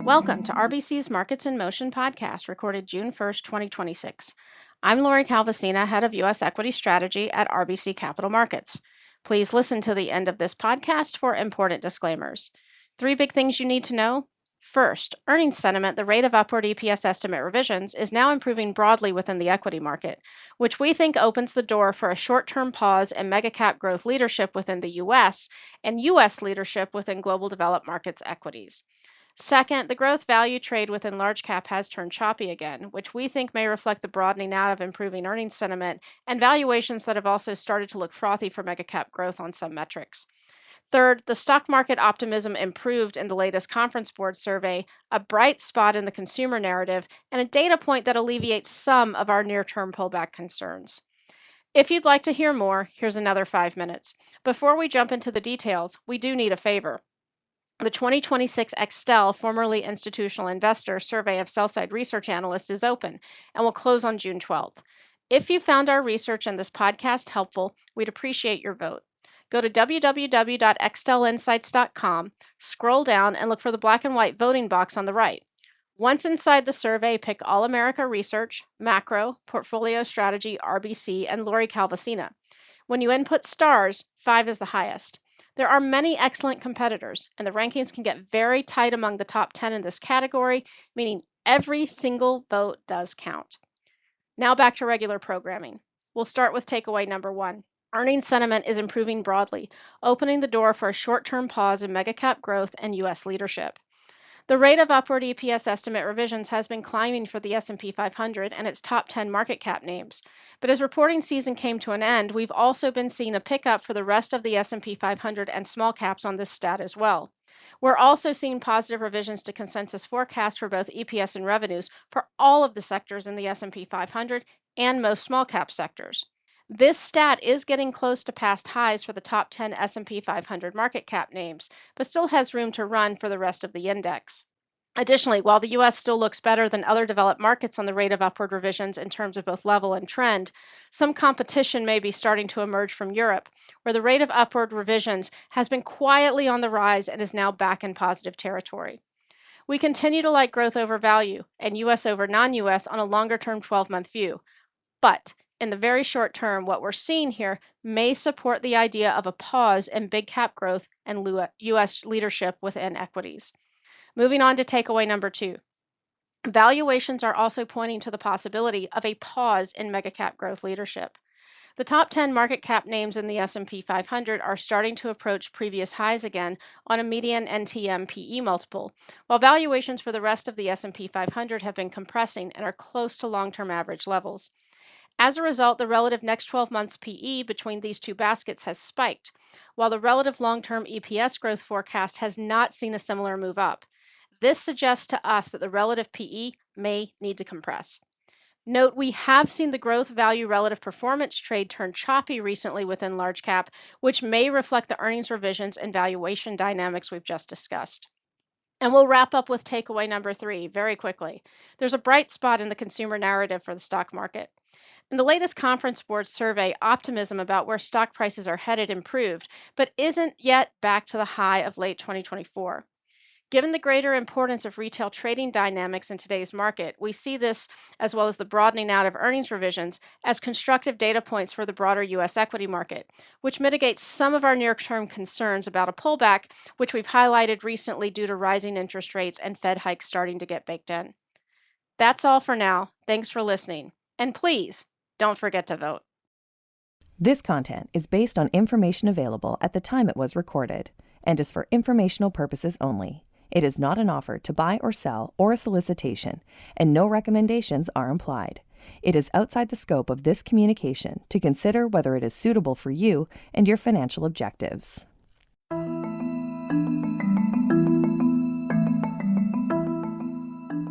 Welcome to RBC's Markets in Motion podcast, recorded June 1st, 2026. I'm Lori Calvasina, Head of U.S. Equity Strategy at RBC Capital Markets. Please listen to the end of this podcast for important disclaimers. 3 big things you need to know. First, earnings sentiment, the rate of upward EPS estimate revisions, is now improving broadly within the equity market, which we think opens the door for a short-term pause in mega-cap growth leadership within the U.S. and U.S. leadership within global developed markets equities. Second, the growth value trade within large cap has turned choppy again, which we think may reflect the broadening out of improving earnings sentiment and valuations that have also started to look frothy for mega cap growth on some metrics. Third, the stock market optimism improved in the latest Conference Board survey, a bright spot in the consumer narrative, and a data point that alleviates some of our near-term pullback concerns. If you'd like to hear more, here's another 5 minutes. Before we jump into the details, we do need a favor. The 2026 Extel, formerly Institutional Investor, survey of sell-side research analysts is open and will close on June 12th. If you found our research and this podcast helpful, we'd appreciate your vote. Go to www.extelinsights.com, scroll down, and look for the black and white voting box on the right. Once inside the survey, pick All America Research, Macro, Portfolio Strategy, RBC, and Lori Calvasina. When you input stars, 5 is the highest. There are many excellent competitors, and the rankings can get very tight among the top 10 in this category, meaning every single vote does count. Now back to regular programming. We'll start with takeaway number 1. Earnings sentiment is improving broadly, opening the door for a short-term pause in mega-cap growth and U.S. leadership. The rate of upward EPS estimate revisions has been climbing for the S&P 500 and its top 10 market cap names. But as reporting season came to an end, we've also been seeing a pickup for the rest of the S&P 500 and small caps on this stat as well. We're also seeing positive revisions to consensus forecasts for both EPS and revenues for all of the sectors in the S&P 500 and most small cap sectors. This stat is getting close to past highs for the top 10 S&P 500 market cap names, but still has room to run for the rest of the index. Additionally, while the U.S. still looks better than other developed markets on the rate of upward revisions in terms of both level and trend, some competition may be starting to emerge from Europe, where the rate of upward revisions has been quietly on the rise and is now back in positive territory. We continue to like growth over value and U.S. over non-U.S. on a longer-term 12-month view, but in the very short term, what we're seeing here may support the idea of a pause in big cap growth and U.S. leadership within equities. Moving on to takeaway number 2. Valuations are also pointing to the possibility of a pause in mega cap growth leadership. The top 10 market cap names in the S&P 500 are starting to approach previous highs again on a median NTM PE multiple, while valuations for the rest of the S&P 500 have been compressing and are close to long-term average levels. As a result, the relative next 12 months PE between these two baskets has spiked, while the relative long-term EPS growth forecast has not seen a similar move up. This suggests to us that the relative PE may need to compress. Note, we have seen the growth value relative performance trade turn choppy recently within large cap, which may reflect the earnings revisions and valuation dynamics we've just discussed. And we'll wrap up with takeaway number 3 very quickly. There's a bright spot in the consumer narrative for the stock market. In the latest Conference Board survey, optimism about where stock prices are headed improved, but isn't yet back to the high of late 2024. Given the greater importance of retail trading dynamics in today's market, we see this, as well as the broadening out of earnings revisions, as constructive data points for the broader U.S. equity market, which mitigates some of our near-term concerns about a pullback, which we've highlighted recently due to rising interest rates and Fed hikes starting to get baked in. That's all for now. Thanks for listening. And please, don't forget to vote. This content is based on information available at the time it was recorded and is for informational purposes only. It is not an offer to buy or sell or a solicitation, and no recommendations are implied. It is outside the scope of this communication to consider whether it is suitable for you and your financial objectives.